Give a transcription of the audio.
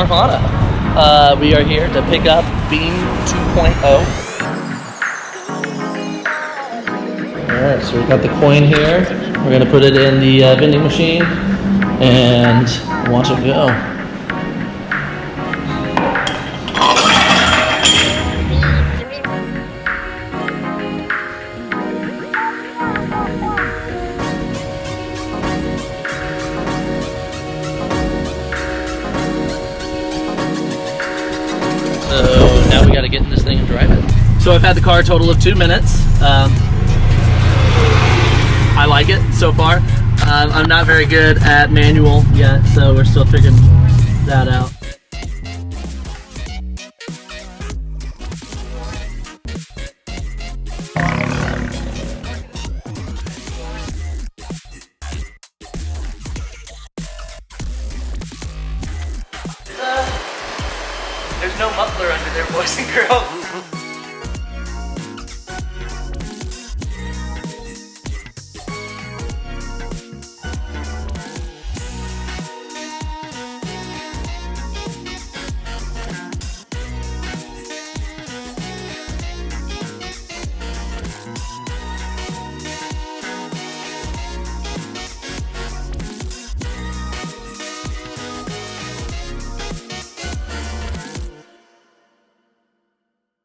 Carvana. We are here to pick up Beam 2.0. Alright, so we've got the coin here. We're going to put it in the vending machine and watch it go. So now we got to get in this thing and drive it. So I've had the car a total of 2 minutes. I like it so far. I'm not very good at manual yet, so we're still figuring that out. There's no muffler under there, boys and girls.